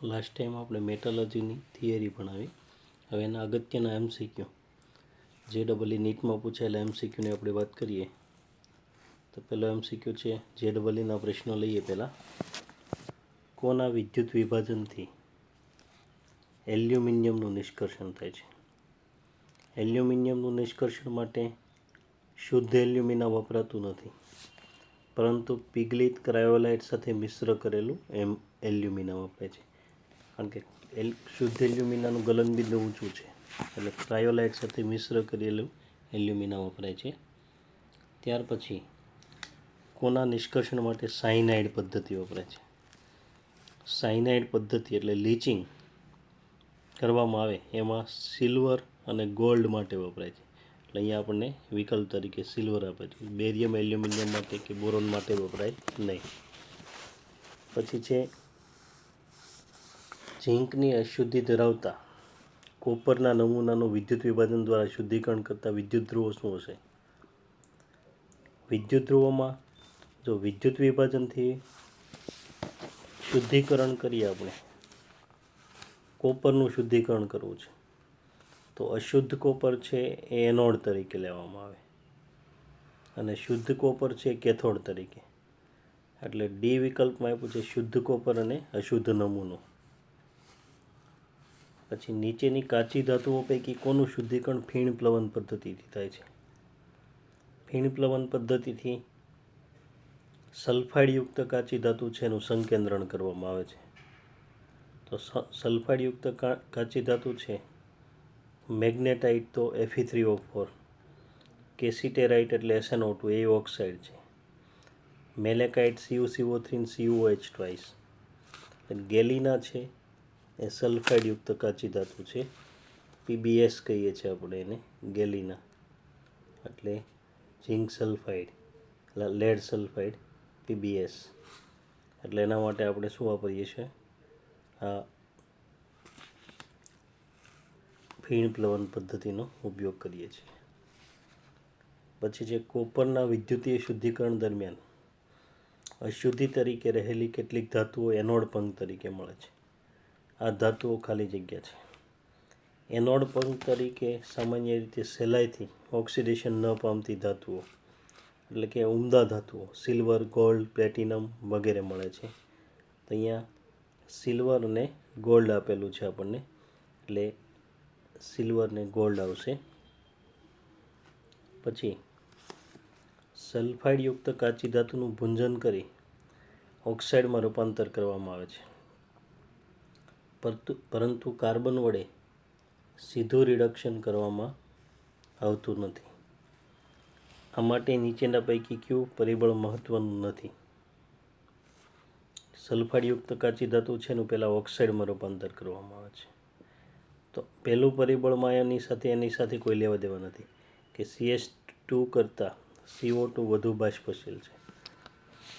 Last time આપણે મેટલર્જીની theory ભણાવી. હવે એના અગત્યના MCQ JEE નીટમાં પૂછાયેલા MCQની આપણે વાત કરીએ. તો પહેલો MCQ છે JEEના પ્રશ્નો લઈએ. પહેલાં, કોના વિદ્યુત વિભાજનથી એલ્યુમિનિયમનું નિષ્કર્ષણ થાય છે? એલ્યુમિનિયમનું નિષ્કર્ષણ માટે શુદ્ધ એલ્યુમિના વપરાતું નથી, પરંતુ પિગલિત ક્રાયોલાઇટ સાથે મિશ્ર કરેલું એલ્યુમિના વપરાય છે. કારણ કે શુદ્ધ એલ્યુમિનાનું ગલનબિંદુ ઊંચું છે, એટલે ક્રાયોલાઇટ સાથે મિશ્ર કરેલું એલ્યુમિના વપરાય છે. ત્યાર પછી કોના નિષ્કર્ષણ માટે સાયનાઇડ પદ્ધતિ વપરાય છે? સાયનાઇડ પદ્ધતિ એટલે લીચિંગ કરવામાં આવે એમાં સિલ્વર અને ગોલ્ડ માટે વપરાય છે. એટલે અહીંયા આપણને વિકલ્પ તરીકે સિલ્વર આપે છે. બેરિયમ એલ્યુમિનિયમ માટે કે બોરોન માટે વપરાય નહીં. પછી છે ઝીંકની અશુદ્ધિ ધરાવતા કોપરના નમૂનાનું વિદ્યુત વિભાજન દ્વારા શુદ્ધિકરણ કરતા વિદ્યુત ધ્રુવો શું હશે? વિદ્યુત ધ્રુવોમાં જો વિદ્યુત વિભાજનથી શુદ્ધિકરણ કરીએ, આપણે કોપરનું શુદ્ધિકરણ કરવું છે, તો અશુદ્ધ કોપર છે એ એનોડ તરીકે લેવામાં આવે અને શુદ્ધ કોપર છે કેથોડ તરીકે. એટલે ડી વિકલ્પમાં આપ્યું છે શુદ્ધ કોપર અને અશુદ્ધ નમૂનો. પછી નીચેની કાચી ધાતુઓ પૈકી કોનું શુદ્ધિકરણ ફીણ પ્લવન પદ્ધતિથી થાય છે? ફીણ પ્લવન પદ્ધતિથી સલ્ફાઇડયુક્ત કાચી ધાતુ છે એનું સંકેન્દ્રણ કરવામાં આવે છે. તો સલ્ફાઇડયુક્ત કાચી ધાતુ છે મેગ્નેટાઇટ તો Fe3O4, કેસિટેરાઇટ એટલે SnO2 એ ઓક્સાઇડ છે, મેલેકાઇટ CuCO3 અને CuOH2. ગેલિના છે એ સલ્ફાઇડયુક્ત કાચી ધાતુ છે, PbS કહીએ છીએ આપણે એને, ગેલિના એટલે zinc sulphide, lead sulphide, PbS. એટલે એના માટે આપણે શું વાપરીએ છીએ? આ ફીણ પ્લવન પદ્ધતિનો ઉપયોગ કરીએ છીએ. પછી છે કોપરના વિદ્યુતીય શુદ્ધિકરણ દરમિયાન અશુદ્ધિ તરીકે રહેલી કેટલીક ધાતુઓ એનોડ પંખ તરીકે મળે છે. આ ધાતુઓ ખાલી જગ્યા છે. એનોડ પંખ તરીકે સામાન્ય રીતે સહેલાઈથી ઓક્સિડેશન ન પામતી ધાતુઓ, એટલે કે ઉમદા ધાતુઓ સિલ્વર, ગોલ્ડ, પ્લેટિનમ વગેરે મળે છે. તો અહીંયા સિલ્વર અને ગોલ્ડ આપેલું છે આપણને, એટલે સિલ્વર ને ગોલ્ડ આવશે. પછી સલ્ફાઇડયુક્ત કાચી ધાતુનું ભૂંજન કરી ઓક્સાઇડમાં રૂપાંતર કરવામાં આવે છે, પરંતુ કાર્બન વડે સીધું રિડક્શન કરવામાં આવતું નથી. આ માટે નીચેના પૈકી કયું પરિબળ મહત્વનું નથી? સલ્ફાઇડયુક્ત કાચી ધાતુ છે એનું પહેલાં ઓક્સાઇડમાં રૂપાંતર કરવામાં આવે છે. તો પહેલું પરિબળમાં એની સાથે કોઈ લેવા દેવા નથી કે CS2 કરતાં CO2 વધુ બાષ્પશીલ છે.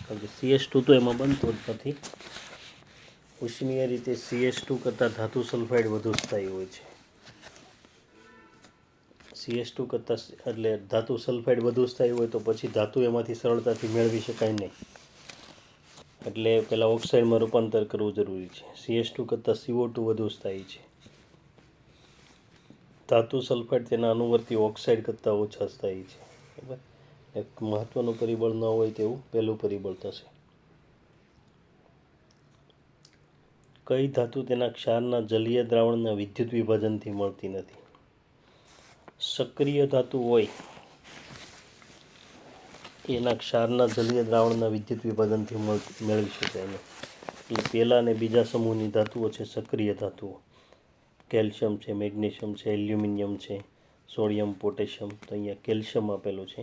કારણ કે CS2 તો એમાં બનતો જ નથી. ઉષ્મીય રીતે CS2 કરતાં ધાતુ સલ્ફાઇડ વધુ સ્થાયી હોય છે. CS2 કરતાં એટલે ધાતુ સલ્ફાઇડ વધુ સ્થાયી હોય તો પછી ધાતુ એમાંથી સરળતાથી મેળવી શકાય નહીં. એટલે પહેલાં ઓક્સાઇડમાં રૂપાંતર કરવું જરૂરી છે. CS2 કરતાં CO2 વધુ સ્થાયી છે. ધાતુ સલ્ફાઇડ તેના અનુવર્તી ઓક્સાઇડ કરતાં ઓછા સ્થાયી છે. બરાબર, એક મહત્વનું પરિબળ ન હોય તેવું પહેલું પરિબળ થશે. કઈ ધાતુ તેના ક્ષારના જલીય દ્રાવણના વિદ્યુત વિભાજનથી મળતી નથી? સક્રિય ધાતુ હોય એના ક્ષારના જલીય દ્રાવણના વિદ્યુત વિભાજનથી મેળવી શકાય નહીં. એટલે પહેલા અને બીજા સમૂહની ધાતુઓ છે સક્રિય ધાતુઓ. કેલ્શિયમ છે, મેગ્નેશિયમ છે, એલ્યુમિનિયમ છે, સોડિયમ, પોટેશિયમ. તો અહીંયા કેલ્શિયમ આપેલું છે.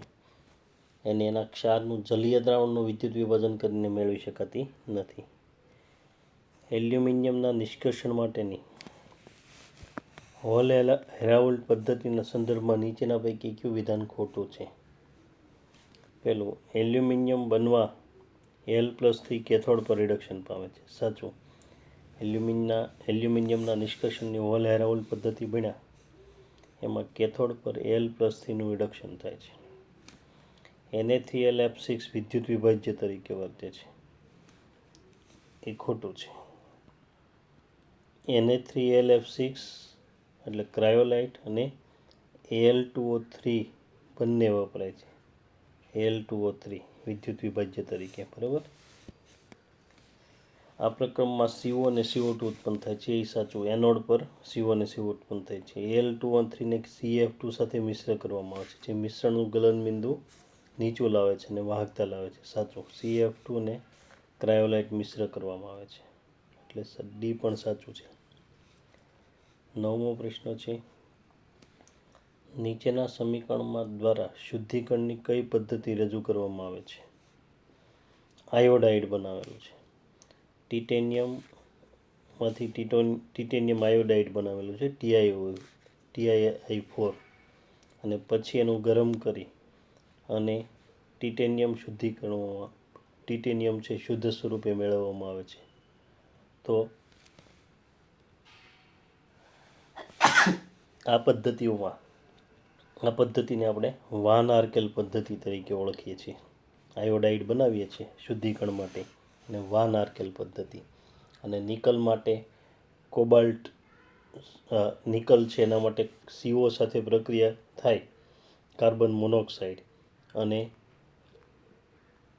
એને એના ક્ષારનું જલીય દ્રાવણનું વિદ્યુત વિભાજન કરીને મેળવી શકાતી નથી. એલ્યુમિનિયમના નિષ્કર્ષણ માટેની હોલ હેરાઉલ્ટ પદ્ધતિના સંદર્ભમાં નીચેના પૈકી કયું વિધાન ખોટું છે? પહેલું, એલ્યુમિનિયમ બનવા Al+ કેથોડ પર રિડક્શન પામે છે. સાચું. એલ્યુમિનિયમના નિષ્કર્ષણની હોલ હેરાઉલ્ટ પદ્ધતિ ભણ્યા એમાં કેથોડ પર Al+નું રિડક્શન થાય છે. Na3LF6 વિદ્યુત વિભાજ્ય તરીકે વર્તે છે, એ ખોટું છે. Na3LF6 એટલે ક્રાયોલાઇટ અને Al2O3 બંને વપરાય છે. Al2O3 વિદ્યુત વિભાજ્ય તરીકે, બરાબર. આ પ્રક્રમમાં CO અને CO2 ઉત્પન્ન થાય છે, એ સાચું. એનોડ પર CO અને CO ઉત્પન્ન થાય છે. Al2O3 ને CF2 સાથે મિશ્ર કરવામાં આવે છે, જે મિશ્રણનું ગલનબિંદુ નીચું લાવે છે અને વાહકતા લાવે છે, સાચું. CF2 ને ક્રાયોલાઇટ મિશ્ર કરવામાં આવે છે, એટલે ડી પણ સાચું છે. 9મો પ્રશ્ન છે, નીચેના સમીકરણમાં દ્વારા શુદ્ધિકરણની કઈ પદ્ધતિ રજૂ કરવામાં આવે છે? આયોડાઇડ બનાવેલું છે. ટિટેનિયમમાંથી ટિટેનિયમ આયોડાઇડ બનાવેલું છે, TiI4, અને પછી એનું ગરમ કરી અને ટિટેનિયમ શુદ્ધિકરણમાં ટિટેનિયમ છે શુદ્ધ સ્વરૂપે મેળવવામાં આવે છે. તો આ પદ્ધતિને આપણે વાન આર્કેલ પદ્ધતિ તરીકે ઓળખીએ છીએ. આયોડાઇડ બનાવીએ છીએ શુદ્ધિકરણ માટે, અને વાન આર્કેલ પદ્ધતિ. અને નિકલ માટે કોબાલ્ટ નિકલ છે, એના માટે CO સાથે પ્રક્રિયા થાય, કાર્બન મોનોક્સાઇડ, અને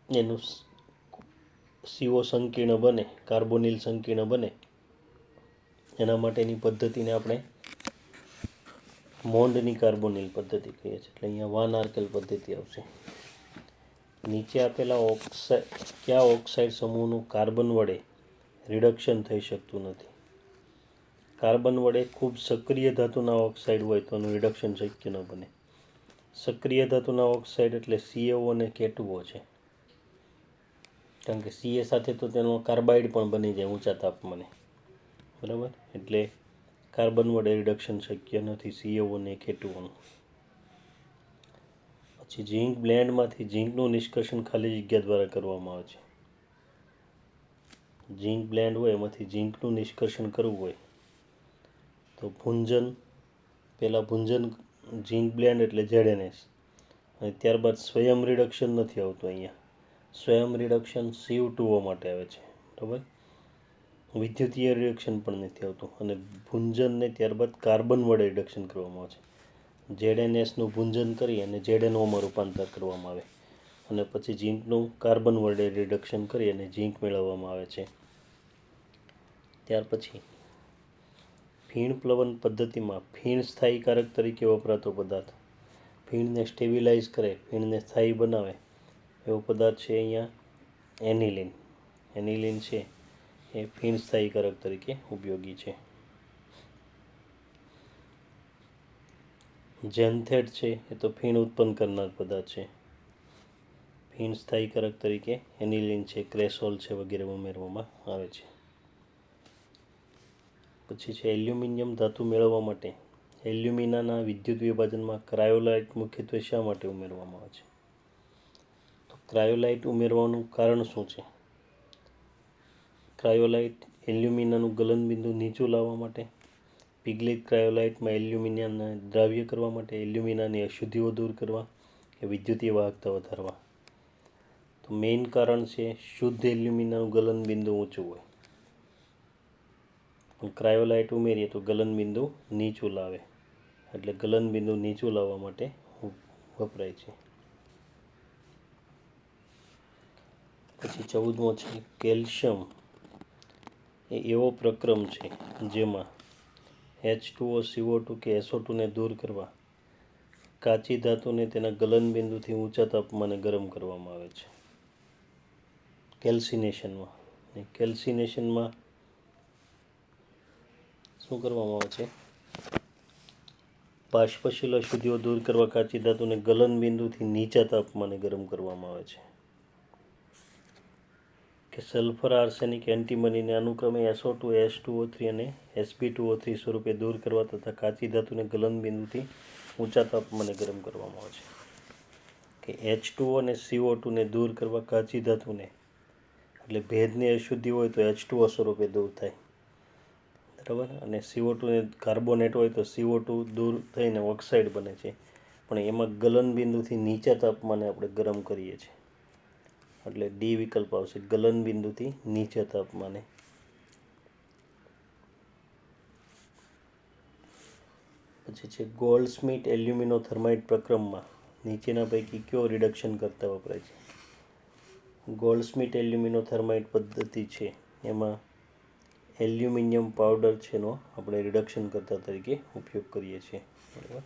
એનું CO સંકીર્ણ બને, કાર્બોનિલ સંકીર્ણ બને, એના માટેની પદ્ધતિને આપણે મોન્ડની કાર્બોનિલ પદ્ધતિ કહીએ છીએ. એટલે અહીંયા વાન આર્કેલ પદ્ધતિ આવશે. નીચે આપેલા કયા ઓક્સાઇડ સમૂહનું કાર્બન વડે રિડક્શન થઈ શકતું નથી? કાર્બન વડે ખૂબ સક્રિય ધાતુના ઓક્સાઇડ હોય તો એનું રિડક્શન શક્ય ન બને. સક્રિય ધાતુના ઓક્સાઇડ એટલે CaO અને K2O છે, કારણ કે Ca સાથે તો તેનો કાર્બાઇડ પણ બની જાય ઊંચા તાપમાને, બરાબર. એટલે કાર્બન વડે રિડક્શન શક્ય નથી CaO અને K2O. પછી ઝીંક બ્લેન્ડમાંથી ઝીંકનું નિષ્કર્ષણ ખાલી જગ્યા દ્વારા કરવામાં આવે છે. ઝીંક બ્લેન્ડ હોય એમાંથી ઝીંકનું નિષ્કર્ષણ કરવું હોય તો પહેલાં ભુંજન ઝીંક બ્લેન્ડ એટલે ZNS, અને ત્યારબાદ સ્વયં રિડક્શન નથી આવતું. અહીંયા સ્વયં રિડક્શન CO2O માટે આવે છે, બરાબર. વિદ્યુતીય રિડક્શન પણ નથી આવતું, અને ભુંજનને ત્યારબાદ કાર્બન વડે રિડક્શન કરવામાં આવે છે. ZNSનું ભુંજન કરી અને ZNOમાં રૂપાંતર કરવામાં આવે, અને પછી ઝીંકનું કાર્બન વડે રિડક્શન કરી અને ઝીંક મેળવવામાં આવે છે. ત્યાર પછી ફીણ પ્લવન પદ્ધતિમાં ફીણ સ્થાયીકારક તરીકે વપરાતો પદાર્થ, ફીણને સ્ટેબિલાઇઝ કરે, ફીણને સ્થાયી બનાવે એવો પદાર્થ છે અહીંયા એનિલિન. એનિલિન છે એ ફીણ સ્થાયીકારક તરીકે ઉપયોગી છે. ઝેન્થેટ છે એ તો ફીણ ઉત્પન્ન કરનાર પદાર્થ છે. ફીણ સ્થાયીકારક તરીકે એનિલિન છે, ક્રેસોલ છે વગેરે ઉમેરવામાં આવે છે. પછી છે એલ્યુમિનિયમ ધાતુ મેળવવા માટે એલ્યુમિનાના વિદ્યુત વિભાજનમાં ક્રાયોલાઇટ મુખ્યત્વે શા માટે ઉમેરવામાં આવે છે? તો ક્રાયોલાઇટ ઉમેરવાનું કારણ શું છે? ક્રાયોલાઇટ એલ્યુમિનાનું ગલનબિંદુ નીચું લાવવા માટે, પિગલેટ ક્રાયોલાઇટમાં એલ્યુમિનાને દ્રાવ્ય કરવા માટે, એલ્યુમિનાની અશુદ્ધિઓ દૂર કરવા, કે વિદ્યુતીય વાહકતા વધારવા. તો મેઇન કારણ છે શુદ્ધ એલ્યુમિનાનું ગલનબિંદુ ઊંચું હોય, પણ ક્રાયોલાઇટ ઉમેરીએ તો ગલનબિંદુ નીચું લાવે, એટલે ગલનબિંદુ નીચું લાવવા માટે વપરાય છે. પછી 14મો છે, કેલ્શિયમ એ એવો પ્રક્રમ છે જેમાં H2O, CO2 કે SO2 ને દૂર કરવા કાચી ધાતુને તેના ગલનબિંદુથી ઊંચા તાપમાને ગરમ કરવામાં આવે છે, કેલ્સિનેશનમાં. કેલ્સિનેશનમાં શું કરવામાં આવે છે? બાષ્પશીલ અશુદ્ધિઓ દૂર કરવા કાચી ધાતુને ગલનબિંદુથી નીચા તાપમાને ગરમ કરવામાં આવે છે. કે સલ્ફર આર્સેનિક એન્ટીમનીને અનુક્રમે SO2, H2O3 અને Sp2O3 સ્વરૂપે દૂર કરવા તથા કાચી ધાતુને ગલનબિંદુથી ઊંચા તાપમાને ગરમ કરવામાં આવે છે. કે H2O અને CO2 ને દૂર કરવા કાચી ધાતુને, એટલે ભેજની અશુદ્ધિ હોય તો H2O સ્વરૂપે દૂર થાય, બરાબર. અને CO2 ને કાર્બોનેટ હોય તો CO2 દૂર થઈને ઓક્સાઇડ બને છે, પણ એમાં ગલનબિંદુથી નીચા તાપમાને આપણે ગરમ કરીએ છીએ, એટલે ડી વિકલ્પ આવશે, ગલનબિંદુથી નીચા તાપમાને. પછી છે ગોલ્ડસ્મિથ એલ્યુમિનોથર્માઇડ પ્રક્રમમાં નીચેના પૈકી કયો રિડક્શન કરતા વપરાય છે? ગોલ્ડસ્મિથ એલ્યુમિનોથર્માઇડ પદ્ધતિ છે એમાં એલ્યુમિનિયમ પાવડર છે એનો આપણે રિડક્શન કરતા તરીકે ઉપયોગ કરીએ છીએ. બરાબર.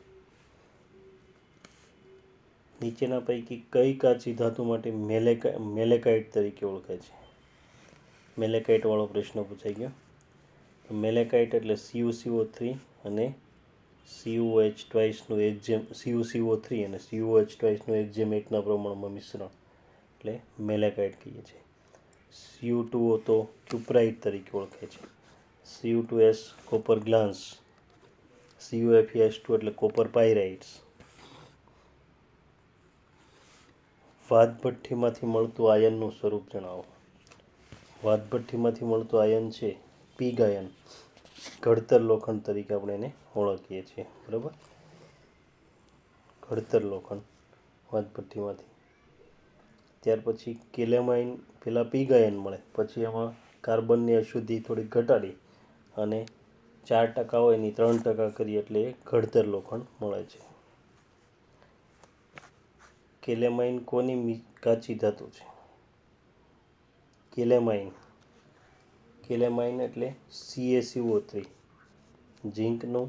નીચેના પૈકી કઈ કાચી ધાતુ માટે મેલેકાઇટ તરીકે ઓળખાય છે? મેલેકાઇટ વાળો પ્રશ્ન પૂછાઈ ગયો. મેલેકાઇટ એટલે CuCO3 અને CuH2 એક્ઝેમ CuCO3 અને CuH2 એક્ઝેમ એકના પ્રમાણમાં મિશ્રણ એટલે મેલેકાઇટ કહીએ છીએ. Cu2O તો ક્યુપ્રાઇટ તરીકે ઓળખાય છે. Cu2S કોપર ગ્લાન્સ, CuFeS2 એટલે કોપર પાયરાઇટ્સ. વાદભઠ્ઠીમાંથી મળતું આયનનું સ્વરૂપ જણાવો. વાદભઠ્ઠીમાંથી મળતું આયન છે પીગ આયન, ઘડતર લોખંડ તરીકે આપણે એને ઓળખીએ છીએ. બરાબર. ઘડતર લોખંડ વાદભઠ્ઠીમાંથી. ત્યાર પછી કેલેમાઇન પહેલાં પીગ આયન મળે, પછી એમાં કાર્બનની અશુદ્ધિ થોડી ઘટાડી અને 4% હોય એની 3% કરી એટલે ઘડતર લોખંડ મળે છે. કેલેમાઇન કોની કાચી ધાતુ છે? કેલેમાઇન એટલે CaCO3 ઝીંકનું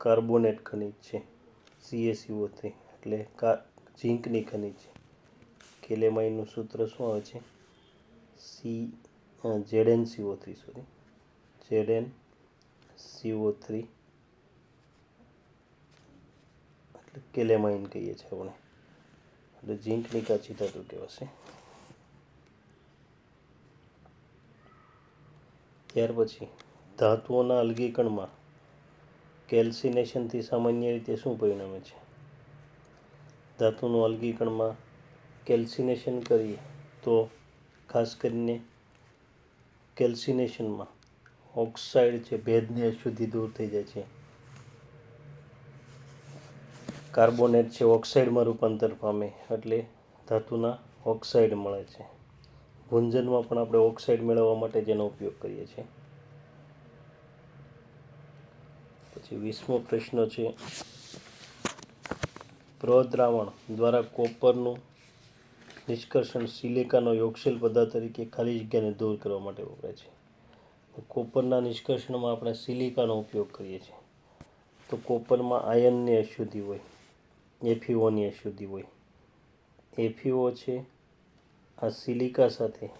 કાર્બોનેટ ખનિજ છે. CaCO3 એટલે ઝીંકની ખનિજ છે. કેલેમાઇનનું સૂત્ર શું આવે છે? ZnCO3 એટલે કેલેમાઇન કહીએ છીએ આપણે. એટલે ઝીંકની કાચી ધાતુ કહેવાશે. ત્યાર પછી ધાતુઓના અલગીકરણમાં કેલ્સિનેશનથી સામાન્ય રીતે શું પરિણમે છે? ધાતુનું અલગીકરણમાં કેલ્સિનેશન કરીએ તો ખાસ કરીને કેલ્સિનેશનમાં ઓક્સાઇડ છે, ભેજની અશુદ્ધિ દૂર થઈ જાય છે. કાર્બોનેટ છે ઓક્સાઇડમાં રૂપાંતર પામે એટલે ધાતુના ઓક્સાઇડ મળે છે. ભુંજનમાં પણ આપણે ઓક્સાઇડ મેળવવા માટે જેનો ઉપયોગ કરીએ છીએ. પછી 20મો પ્રશ્ન છે પ્રદ્રાવણ દ્વારા કોપરનું નિષ્કર્ષણ સિલિકાનો યોગશીલ પદાર્થ તરીકે ખાલી જગ્યાને દૂર કરવા માટે વપરાય છે. કોપરના નિષ્કર્ષણમાં આપણે સિલિકાનો ઉપયોગ કરીએ છીએ. તો કોપરમાં આયનની અશુદ્ધિ હોય, FeOની અશુદ્ધિ હોય. FeO છે આ સિલિકા સાથે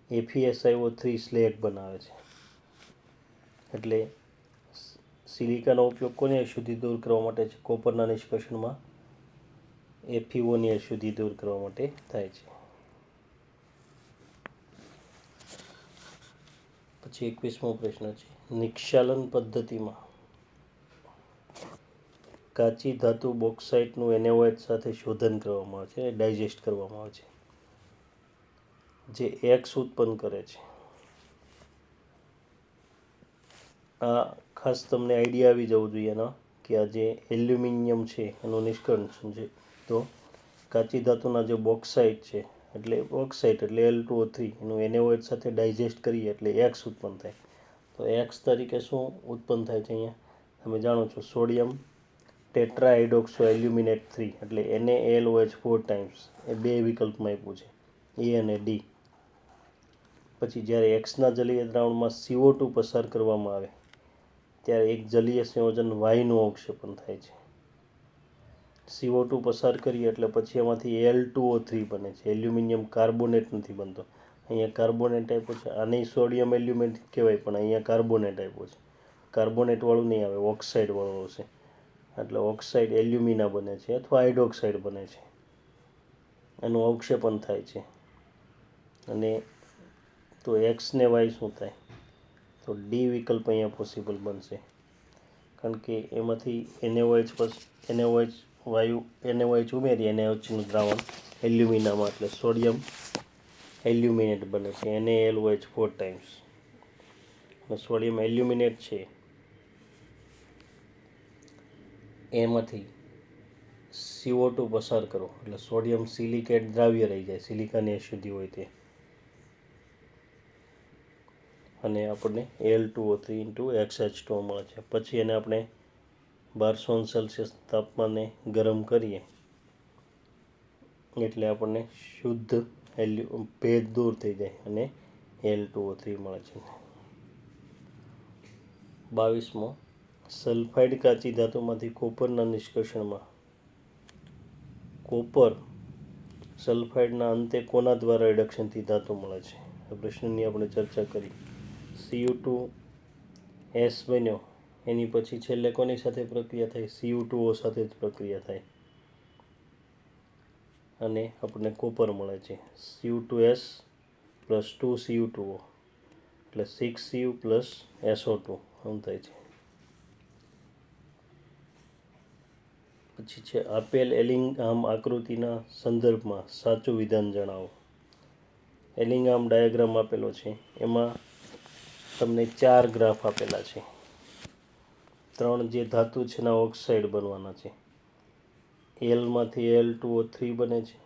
FeSiO3 સ્લેગ બનાવે છે. એટલે સિલિકાનો ઉપયોગ કોની અશુદ્ધિ દૂર કરવા માટે છે? કોપરના નિષ્કર્ષણમાં FeOની અશુદ્ધિ દૂર કરવા માટે થાય છે. પછી 21મો પ્રશ્ન છે નિક્ષાલન પદ્ધતિમાં કાચી ધાતુ બોક્સાઇટનું NaOH સાથે શોધન કરવામાં આવે છે, ડાયજેસ્ટ કરવામાં આવે છે, જે X ઉત્પન્ન કરે છે. આ ખાસ તમને આઈડિયા આવી જવું જોઈએ એનો કે આ જે એલ્યુમિનિયમ છે એનું નિષ્કર્ષણ છે. તો કાચી ધાતુના જે બોક્સાઇટ છે એટલે Al2O3 એનું NaOH સાથે ડાયજેસ્ટ કરીએ એટલે X ઉત્પન્ન થાય. તો X તરીકે શું ઉત્પન્ન થાય છે? અહીંયા તમે જાણો છો સોડિયમ ટેટ્રાહાઇડ્રોક્સો એલ્યુમિનેટ 3 એટલે NaLOH 4 ટાઈમ્સ એ બે વિકલ્પમાં આપ્યું છે, A અને D. પછી જ્યારે Xના જલીય દ્રાવણમાં CO2 પસાર કરવામાં આવે ત્યારે એક જલીય સંયોજન વાયુનું અવક્ષેપન થાય છે. CO2 પસાર કરીએ એટલે પછી એમાંથી Al2O3 બને છે. એલ્યુમિનિયમ કાર્બોનેટ નથી બનતો. અહીંયા કાર્બોનેટ આપ્યો છે. આને સોડિયમ એલ્યુમિનેટ કહેવાય પણ અહીંયા કાર્બોનેટ આપ્યો છે. કાર્બોનેટવાળું નહીં આવે, ઓક્સાઇડવાળું આવશે. એટલે ઓક્સાઇડ એલ્યુમિના બને છે અથવા હાઇડ્રોક્સાઇડ બને છે. એનું અવક્ષેપન થાય છે. અને તો X ને Y શું થાય? તો D વિકલ્પ અહીંયા પોસિબલ બનશે. કારણ કે એમાંથી NaOH ઉમેરી NaOHનું દ્રાવણ એલ્યુમિનામાં એટલે સોડિયમ એલ્યુમિનેટ બને છે, NaLOH 4 ટાઈમ્સ. અને સોડિયમ એલ્યુમિનેટ છે એમાંથી CO2 પસાર કરો એટલે સોડિયમ સિલિકેટ દ્રાવ્ય રહી જાય, સિલિકાની અશુદ્ધિ હોય તે, અને આપણને Al2O3 × XH2 મળે છે. પછી એને આપણે 1200 °C તાપમાને ગરમ કરીએ એટલે આપણને શુદ્ધ ભેજ દૂર થઈ જાય અને Al2O3 મળે છે. 22મો, સલ્ફાઇડ કાચી ધાતુમાંથી કોપરના નિષ્કર્ષણમાં કોપર સલ્ફાઇડના અંતે કોના દ્વારા રિડક્શનથી ધાતુ મળે છે? આ પ્રશ્નની આપણે ચર્ચા કરી. Cu2S બન્યો, એની પછી છેલ્લે કોની સાથે પ્રક્રિયા થાય? Cu2O સાથે જ પ્રક્રિયા થાય અને આપણને કોપર મળે છે. Cu2S પ્લસ 2Cu2O એટલે 6Cu પ્લસ SO2 આમ થાય છે. પછી છે આપેલ એલિંગહામ આકૃતિના સંદર્ભમાં સાચું વિધાન જણાવો. એલિંગહામ ડાયાગ્રામ આપેલો છે, એમાં તમને 4 ગ્રાફ આપેલા છે. 3 જે ધાતુ છે એના ઓક્સાઇડ બનવાના છે. Lમાંથી Al2O3 બને છે,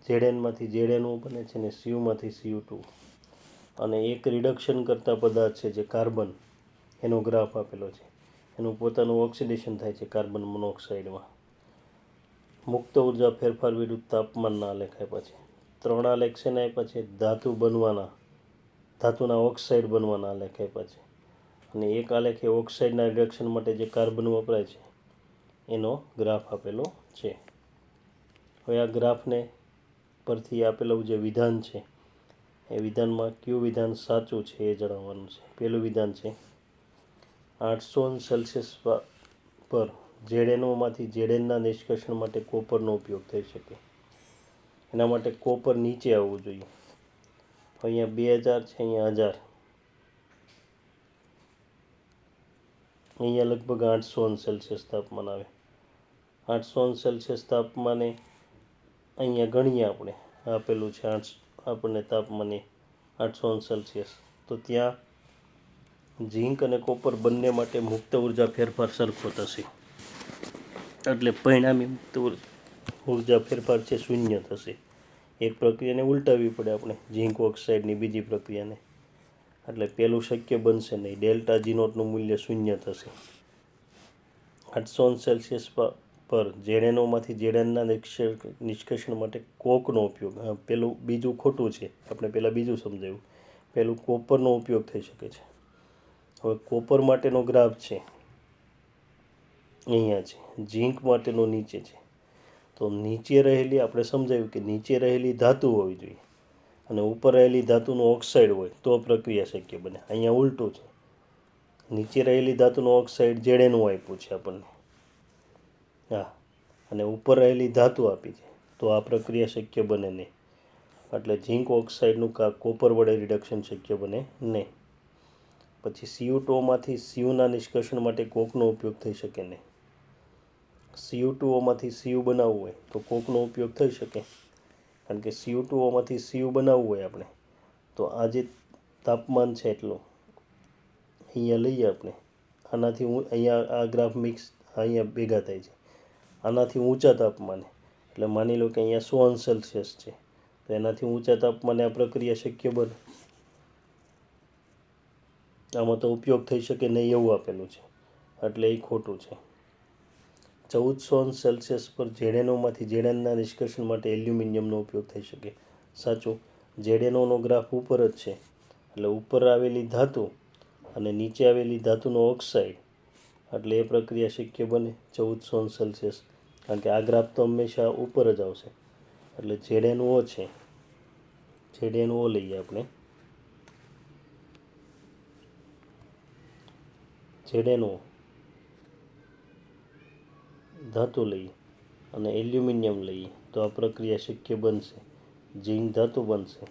Znમાંથી Zno બને છે અને Cuમાંથી Cu2, અને એક રિડક્શન કરતા પદાર્થ છે જે કાર્બન, એનો ગ્રાફ આપેલો છે. એનું પોતાનું ઓક્સિડેશન થાય છે કાર્બન મોનોક્સાઇડમાં. મુક્ત ઉર્જા ફેરફાર વિરુદ્ધ તાપમાનના આલેખ આપ્યા છે. 3 આલેખ છે ને આપ્યા છે? ધાતુના ઓક્સાઇડ બનવાના આલેખ આપ્યા છે, અને એક આલેખ એ ઓક્સાઇડના રિડક્શન માટે જે કાર્બન વપરાય છે એનો ગ્રાફ આપેલો છે. હવે આ ગ્રાફને પરથી આપેલું જે વિધાન છે એ વિધાનમાં કયું વિધાન સાચું છે એ જણાવવાનું છે. પહેલું વિધાન છે 800 °C પર Znoમાંથી Znના નિષ્કર્ષણ માટે કોપરનો ઉપયોગ થઈ શકે. એના માટે કોપર નીચે આવવું જોઈએ. અહીંયા 2000 છે, અહીંયા 1000, અહીંયા લગભગ 800 °C તાપમાન આવે. 800 °C તાપમાને અહીંયા ગણીએ આપણે, આપેલું છે આપણને તાપમાને 800 °C, તો ત્યાં ઝીંક અને કોપર બંને માટે મુક્ત ઉર્જા ફેરફાર સરખો થશે, એટલે પરિણામી મુક્ત ઉર્જા ફેરફાર છે શૂન્ય થશે. એક પ્રક્રિયાને ઉલટાવવી પડે આપણે, ઝીંક ઓક્સાઇડની બીજી પ્રક્રિયાને, એટલે પહેલું શક્ય બનશે નહીં. ડેલ્ટા G0નું મૂલ્ય શૂન્ય થશે. 800 °C પર Znoમાંથી Znના નિષ્કર્ષણ માટે કોકનો ઉપયોગ, બીજું ખોટું છે, આપણે પહેલાં બીજું સમજાવ્યું. પહેલું કોપરનો ઉપયોગ થઈ શકે છે. હવે કોપર માટેનો ગ્રાફ છે અહીંયા છે, ઝીંક માટેનો નીચે છે. તો નીચે રહેલી, આપણે સમજાવ્યું કે નીચે રહેલી ધાતુ હોવી જોઈએ અને ઉપર રહેલી ધાતુનું ઓક્સાઇડ હોય તો પ્રક્રિયા શક્ય બને. અહીંયા ઉલટું છે, નીચે રહેલી ધાતુનું ઓક્સાઇડ Zn આપ્યું છે આપણને, હા, અને ઉપર રહેલી ધાતુ આપી છે, તો આ પ્રક્રિયા શક્ય બને નહીં. એટલે ઝીંક ઓક્સાઇડનું કોપર વડે રિડક્શન શક્ય બને નહીં. પછી Cu2માંથી Cuના નિષ્કર્ષણ માટે કોકનો ઉપયોગ થઈ શકે નહીં. Cu2ઓમાંથી Cu બનાવવું હોય તો કોકનો ઉપયોગ થઈ શકે, કારણ કે Cu2ઓમાંથી Cu બનાવવું હોય આપણે તો આ જે તાપમાન છે એટલું અહીંયા લઈએ આપણે, આનાથી અહીંયા આ ગ્રાફ મિક્સ અહીંયા ભેગા થાય છે, આનાથી ઊંચા તાપમાને, એટલે માની લો કે અહીંયા 100 °C છે, તો એનાથી ઊંચા તાપમાને આ પ્રક્રિયા શક્ય બને. આમાં તો ઉપયોગ થઈ શકે નહીં એવું આપેલું છે, એટલે એ ખોટું છે. 1400 °C પર Znoમાંથી Znના નિષ્કર્ષણ માટે એલ્યુમિનિયમનો ઉપયોગ થઈ શકે. સાચું. Znoનો ગ્રાફ ઉપર જ છે, એટલે ઉપર આવેલી ધાતુ અને નીચે આવેલી ધાતુનો ઓક્સાઇડ, એટલે એ પ્રક્રિયા શક્ય બને 1400 °C, કારણ કે આ ગ્રાફ તો હંમેશા ઉપર જ આવશે. એટલે Zno છે, Zno લઈએ આપણે, Zno ધાતુ લઈએ અને એલ્યુમિનિયમ લઈએ તો આ પ્રક્રિયા શક્ય બનશે. ઝીંક ધાતુ બનશે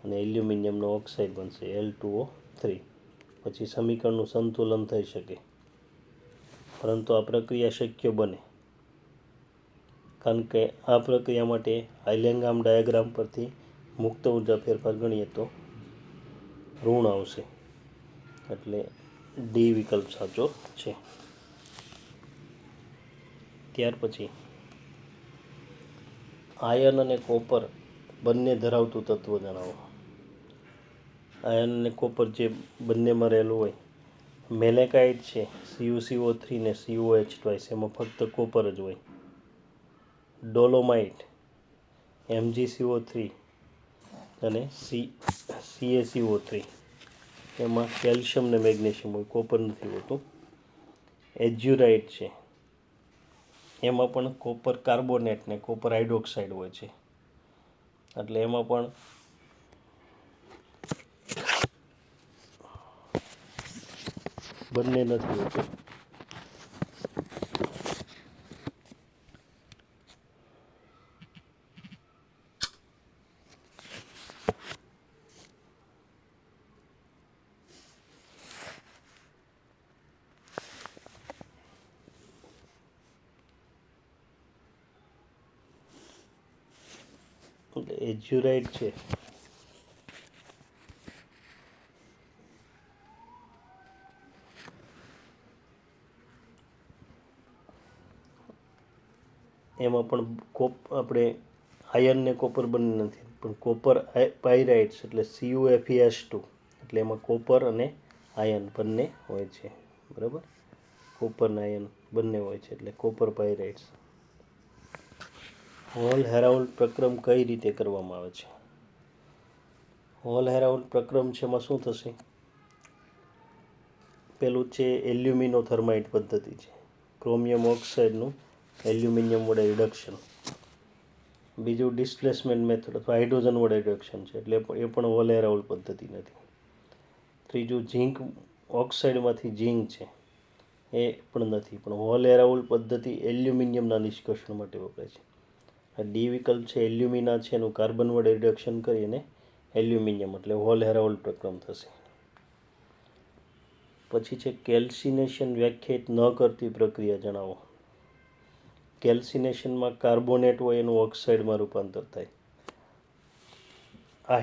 અને એલ્યુમિનિયમનો ઓક્સાઇડ બનશે Al2O3. પછી સમીકરણનું સંતુલન થઈ શકે, પરંતુ આ પ્રક્રિયા શક્ય બને, કારણ કે આ પ્રક્રિયા માટે એલિંગહામ ડાયાગ્રામ પરથી મુક્ત ઉર્જા ફેરફાર ગણીએ તો ઋણ આવશે, એટલે ડી વિકલ્પ સાચો છે. ત્યાર પછી આયર્ન અને કોપર બંને ધરાવતું તત્વ જણાવો. આયર્ન અને કોપર જે બંનેમાં રહેલું હોય મેલેકાઇટ છે CuCO3 ને COH2 એમાં ફક્ત કોપર જ હોય. ડોલોમાઇટ MgCO3 અને CaCO3 એમાં કેલ્શિયમ ને મેગ્નેશિયમ હોય, કોપર નથી હોતું. એઝ્યુરાઇટ છે એમાં પણ કોપર કાર્બોનેટ ને કોપર હાઇડ્રોક્સાઇડ હોય છે, એટલે એમાં પણ બંને નથી હોતું. એટલે એઝ્યુરાઇટ છે એમાં પણ આપણે આયર્ન ને કોપર બંને નથી, પણ કોપર પાયરાઇટ્સ એટલે CuFeS2 એટલે એમાં કોપર અને આયર્ન બંને હોય છે, બરાબર. કોપર અને આયર્ન બંને હોય છે એટલે કોપર પાયરાઇટ્સ. હોલ હેરાઉલ્ડ પ્રક્રમ કઈ રીતે કરવામાં આવે છે? હોલ હેરાઉલ્ડ પ્રક્રમ છે એમાં શું થશે? પેલું છે એલ્યુમિનોથર્માઇટ પદ્ધતિ છે, ક્રોમિયમ ઓક્સાઇડનું એલ્યુમિનિયમ વડે રિડક્શન. બીજું ડિસ્પ્લેસમેન્ટ મેથડ અથવા હાઇડ્રોજન વડે રિડક્શન છે, એટલે એ પણ હોલ હેરાઉલ્ડ પદ્ધતિ નથી. ત્રીજું ઝીંક ઓક્સાઇડમાંથી ઝીંક છે, એ પણ નથી, પણ હોલ હેરાઉલ્ડ પદ્ધતિ એલ્યુમિનિયમના નિષ્કર્ષણ માટે વપરાય છે. ડી વિકલ્પ છે એલ્યુમિના છે એનું કાર્બન વડે રિડક્શન કરીને એલ્યુમિનિયમ એટલે હોલ હેરાઉલ્ડ પ્રક્રમ થશે. પછી છે કેલ્સિનેશન વ્યાખ્યાયિત ન કરતી પ્રક્રિયા જણાવો. કેલ્સિનેશનમાં કાર્બોનેટ હોય એનું ઓક્સાઇડમાં રૂપાંતર થાય. આ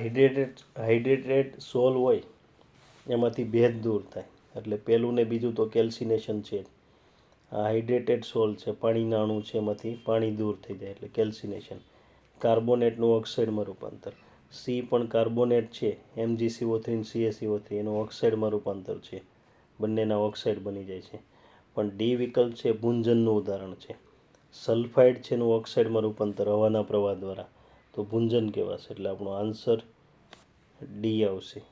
હાઇડ્રેટેડ સોલ હોય એમાંથી ભેજ દૂર થાય, એટલે પહેલું ને બીજું તો કેલ્સિનેશન છે. આ હાઇડ્રેટેડ સોલ છે, પાણીના અણુ છે, એમાંથી પાણી દૂર થઈ જાય એટલે કેલ્સિનેશન. કાર્બોનેટનું ઓક્સાઇડમાં રૂપાંતર. સી પણ કાર્બોનેટ છે MgCO3 અને CaCO3 એનું ઓક્સાઇડમાં રૂપાંતર છે, બંનેના ઓક્સાઇડ બની જાય છે. પણ ડી વિકલ્પ છે ભૂંજનનું ઉદાહરણ છે. સલ્ફાઇડ છે એનું ઓક્સાઇડમાં રૂપાંતર હવાના પ્રવાહ દ્વારા, તો ભૂંજન કહેવાશે, એટલે આપણો આન્સર ડી આવશે.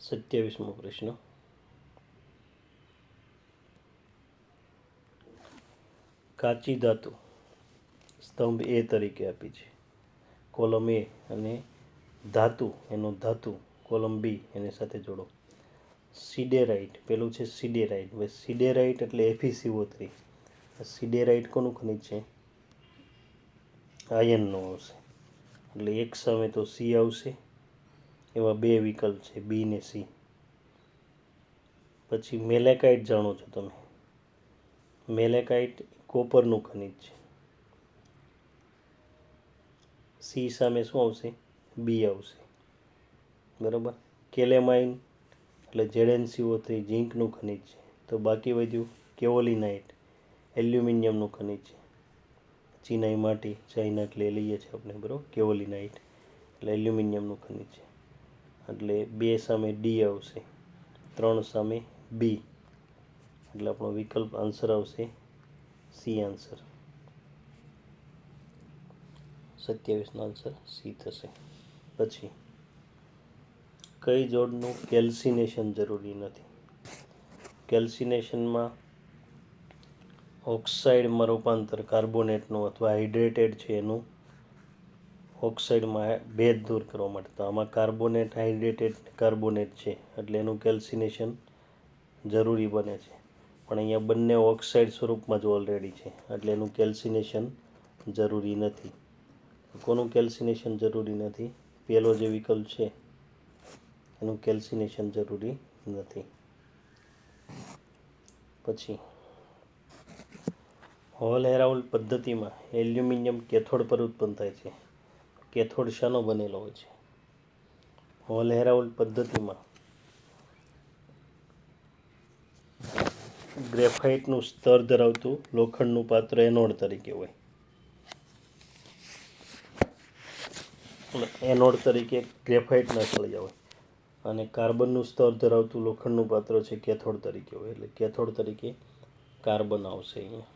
27મો પ્રશ્ન. કાચી ધાતુ સ્તંભ એ તરીકે આપી છે, કોલમ એ, અને ધાતુ એનો ધાતુ કોલમ બી એની સાથે જોડો. સિડેરાઇટ પેલું છે સિડેરાઇટ. હવે સિડેરાઇટ એટલે FeCO3. સિડેરાઇટ કોનું ખનિજ છે? આયર્નનો આવશે, એટલે એક સામે તો સી આવશે. એવા બે વિકલ્પ છે બી ને સી. પછી મેલેકાઇટ જાણો છો તમે. મેલેકાઇટ કોપરનું ખનિજ છે. સી સામે શું આવશે? બી આવશે, બરાબર. કેલેમાઇન એટલે ZnCO3 ઝીંકનું ખનિજ છે, તો બાકી વધ્યું કેઓલિનાઇટ એલ્યુમિનિયમનું ખનિજ છે. ચીનાઈ માટી, ચાઇના એટલે લઈએ છીએ આપણે, બરાબર. કેઓલિનાઇટ એટલે એલ્યુમિનિયમનું ખનિજ છે, એટલે 2 સામે ડી આવશે, 3 સામે બી, એટલે આપણો વિકલ્પ આન્સર આવશે સી આન્સર. 27નો આન્સર સી થશે. પછી કઈ જોડનું કેલ્સિનેશન જરૂરી નથી? કેલ્સિનેશનમાં ઓક્સાઇડમાં રૂપાંતર કાર્બોનેટનું અથવા હાઇડ્રેટેડ છે એનું ઓક્સાઇડમાં ભેજ દૂર કરવા માટે, તો આમાં કાર્બોનેટ હાઇડ્રેટેડ કાર્બોનેટ છે એટલે એનું કેલ્સિનેશન જરૂરી બને છે. પણ અહીંયા બંને ઓક્સાઇડ સ્વરૂપમાં જ ઓલરેડી છે, એટલે એનું કેલ્સિનેશન જરૂરી નથી. કોનું કેલ્સિનેશન જરૂરી નથી? પહેલો જે વિકલ્પ છે એનું કેલ્સિનેશન જરૂરી નથી. પછી હોલ હેરાઉલ્ડ પદ્ધતિમાં એલ્યુમિનિયમ કેથોડ પર ઉત્પન્ન થાય છે. કેથોડ શાનો બનેલો હોય છે? હોલ હેરાઉલ્ડ પદ્ધતિમાં ગ્રેફાઇટનું સ્તર ધરાવતું લોખંડનું પાત્ર એનોડ તરીકે હોય. એનોડ તરીકે ગ્રેફાઇટના સળિયા હોય અને કાર્બનનું સ્તર ધરાવતું લોખંડનું પાત્ર છે કેથોડ તરીકે હોય, એટલે કેથોડ તરીકે કાર્બન આવશે અહીંયા.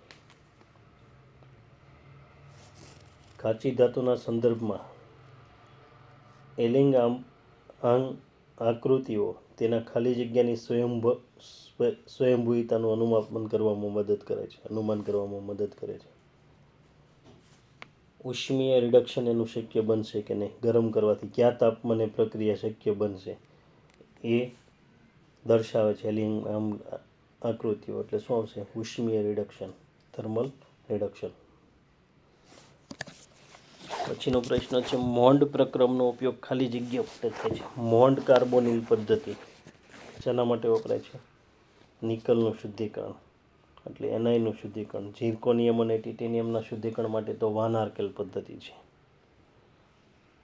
કાચી ધાતુના સંદર્ભમાં એલિંગ આકૃતિઓ તેના ખાલી જગ્યાની સ્વયંભૂતાનું અનુમાન કરવામાં મદદ કરે છે. ઉષ્મીય રિડક્શન એનું શક્ય બનશે કે નહીં, ગરમ કરવાથી કયા તાપમાને પ્રક્રિયા શક્ય બનશે એ દર્શાવે છે એલિંગ આકૃતિઓ. એટલે શું આવશે? ઉષ્મીય રિડક્શન, થર્મલ રિડક્શન. પછીનો પ્રશ્ન છે, મોન્ડ પ્રક્રમનો ઉપયોગ ખાલી જગ્યા માટે થાય છે. મોન્ડ કાર્બોનિલ પદ્ધતિ શેના માટે વપરાય છે? નિકલનું શુદ્ધિકરણ, એટલે એનઆઈનું શુદ્ધિકરણ. ઝિર્કોનિયમ અને ટિટેનિયમના શુદ્ધિકરણ માટે તો વાન આર્કેલ પદ્ધતિ છે,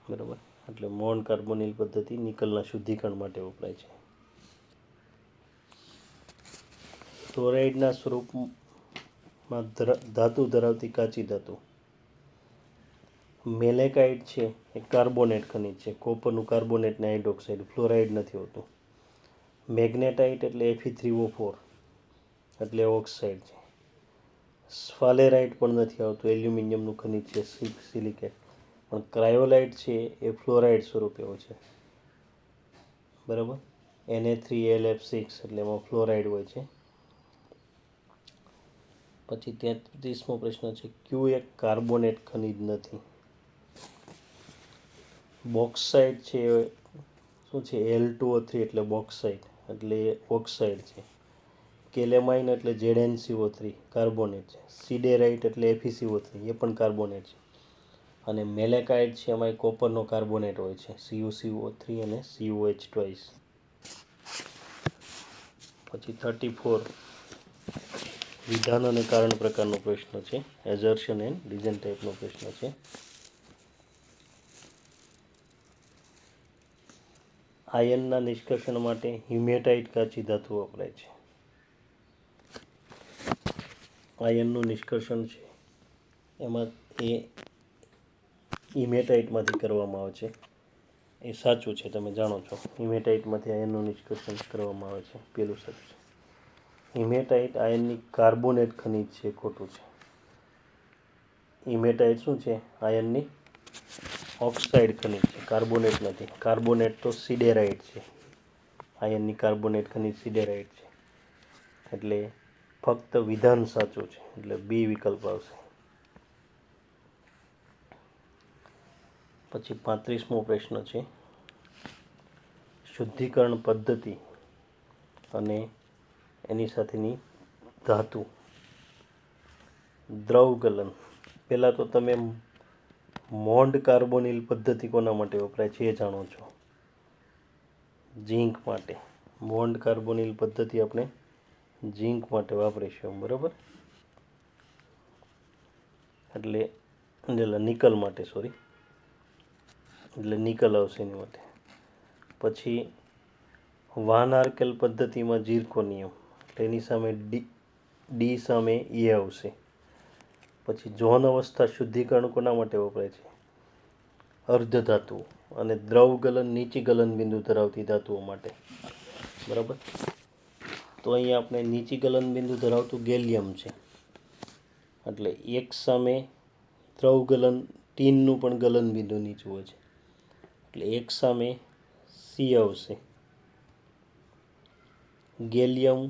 બરાબર. એટલે મોન્ડ કાર્બોનિલ પદ્ધતિ નિકલના શુદ્ધિકરણ માટે વપરાય છે. ફ્લોરાઇડના સ્વરૂપમાં ધાતુ ધરાવતી કાચી ધાતુ મેલેકાઇટ છે એ કાર્બોનેટ ખનિજ છે. કોપરનું કાર્બોનેટ ને હાઇડ્રોક્સાઇડ, ફ્લોરાઇડ નથી હોતું. મેગ્નેટાઇટ એટલે Fe3O4 એટલે ઓક્સાઇડ છે. સ્ફાલેરાઇટ પણ નથી આવતું, એલ્યુમિનિયમનું ખનિજ છે, સિલિકેટ. પણ ક્રાયોલાઇટ છે એ ફ્લોરાઇડ સ્વરૂપે હોય છે, બરાબર. Na3Lf6 એટલે એમાં ફ્લોરાઇડ હોય છે. પછી 33મો પ્રશ્ન છે, ક્યુ એક કાર્બોનેટ ખનિજ નથી? બોક્સાઇટ છે શું છે? Al2O3 એટલે બોક્સાઇટ એટલે ઓક્સાઇડ છે. કેલેમાઇન એટલે ZnCO3 કાર્બોનેટ છે. સિડેરાઇટ એટલે FeCO3 એ પણ કાર્બોનેટ છે. અને મેલેકાઇટ છે એમાં કોપરનો કાર્બોનેટ હોય છે, CuCO3 અને CuH2. પછી 34 વિધાન અને કારણ પ્રકારનો પ્રશ્ન છે, એઝર્શન એન્ડ રિઝન ટાઈપનો પ્રશ્ન છે. આયનના નિષ્કર્ષણ માટે હિમેટાઇટ કાચી ધાતુ વપરાય છે. આયનનું નિષ્કર્ષણ છે એમાં એ હિમેટાઇટમાંથી કરવામાં આવે છે, એ સાચું છે, તમે જાણો છો. હિમેટાઇટમાંથી આયનનું નિષ્કર્ષણ કરવામાં આવે છે, પેલું સાચું છે. હિમેટાઇટ આયનની કાર્બોનેટ ખનિજ છે, ખોટું છે. હિમેટાઇટ શું છે? આયનની ઓક્સાઇડ ખનિજ છે, કાર્બોનેટ નથી. કાર્બોનેટ તો સિડેરાઇટ છે, આયનની કાર્બોનેટ ખનિજ સિડેરાઇટ છે. એટલે ફક્ત વિધાન સાચું છે, એટલે બી વિકલ્પ આવશે. પછી 35મો પ્રશ્ન છે, શુદ્ધિકરણ પદ્ધતિ અને એની સાથેની ધાતુ. દ્રવ ગલન. પહેલાં તો તમે મોન્ડ કાર્બોનિલ પદ્ધતિ કોના માટે વપરાય છે એ જાણો છો, ઝીંક માટે. મોન્ડ કાર્બોનિલ પદ્ધતિ આપણે ઝીંક માટે વાપરીશું, બરાબર. એટલે નિકલ માટે, સોરી, એટલે નિકલ આવશે એની માટે. પછી વાન આર્કેલ પદ્ધતિમાં ઝિર્કોનિયમ, એટલે એની સામે ડી સામે એ આવશે. પછી જોન અવસ્થા શુદ્ધિકરણ કોના માટે વપરાય છે? અર્ધ ધાતુ અને દ્રવ ગલન નીચી ગલન બિંદુ ધરાવતી ધાતુઓ માટે, બરાબર. તો અહીંયા આપણે નીચી ગલન બિંદુ ધરાવતું ગેલિયમ છે, એટલે એક સામે દ્રવ ગલન ટીનનું પણ ગલન બિંદુ નીચું હોય છે, એટલે એક સામે સી આવશે. ગેલિયમ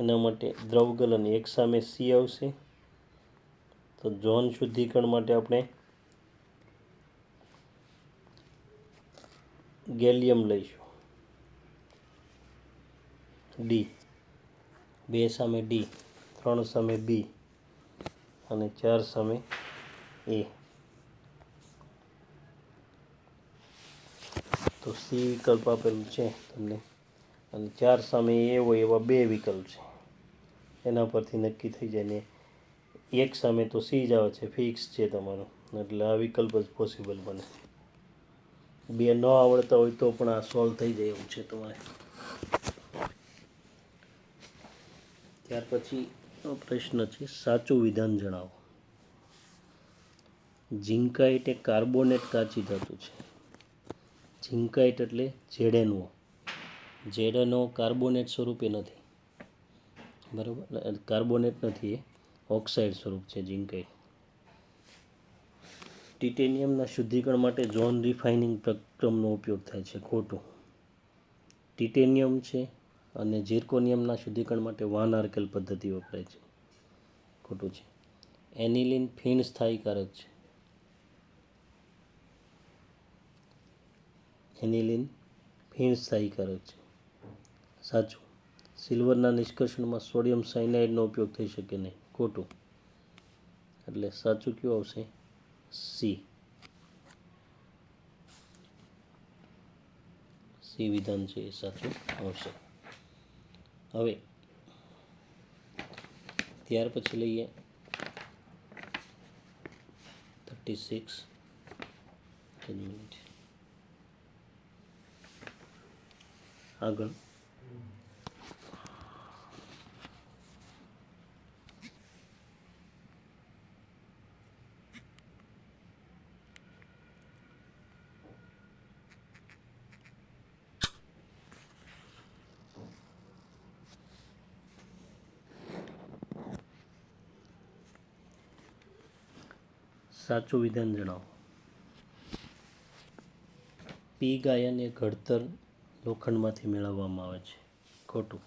એના માટે દ્રવ ગલન એક સામે સી આવશે. તો જોન શુદ્ધિકરણ માટે આપણે ગેલિયમ લઈશું, ડી. 2 સામે ડી, 3 સામે બી અને 4 સામે એ. તો સી વિકલ્પ આપેલું છે તમને, અને 4 સામે એ હોય એવા 2 વિકલ્પ છે, એના પરથી નક્કી થઈ જાય ને. એક સામે તો સી જ આવે છે, ફિક્સ છે તમારું, એટલે આ વિકલ્પ જ પોસિબલ બને. 2 ન આવડતા હોય તો પણ આ સોલ્વ થઈ જાય એવું છે તમારે. ત્યાર પછી પ્રશ્ન છે, સાચું વિધાન જણાવો. ઝિંકાઇટ એ કાર્બોનેટ કાચી ધાતુ છે. ઝિંકાઇટ એટલે ZnO. ZnO કાર્બોનેટ સ્વરૂપે નથી, બરાબર. કાર્બોનેટ નથી, એ ઓક્સાઇડ સ્વરૂપ છે ઝિંકાઇટ. ટિટેનિયમના શુદ્ધિકરણ માટે ઝોન રિફાઇનિંગ પ્રક્રમનો ઉપયોગ થાય છે. ખોટું. ટિટેનિયમ છે અને ઝિર્કોનિયમના શુદ્ધિકરણ માટે વાન આર્કેલ પદ્ધતિ વપરાય છે. ખોટું છે. એનિલિન ફીણ સ્થાયીકારક છે. એનિલિન ફીણ સ્થાયીકારક છે. સાચું. સિલ્વરના નિષ્કર્ષણમાં સોડિયમ સાયનાઇડનો ઉપયોગ થઈ શકે નહીં. ખોટું. એટલે સાચું કયું આવશે? સી. સી વિધાન છે એ સાચું આવશે. હવે ત્યાર પછી લઈએ 36. આગળ સાચું વિધાન જણાવો. પીગ આયન એ ઘડતર લોખંડમાંથી મેળવવામાં આવે છે. ખોટું.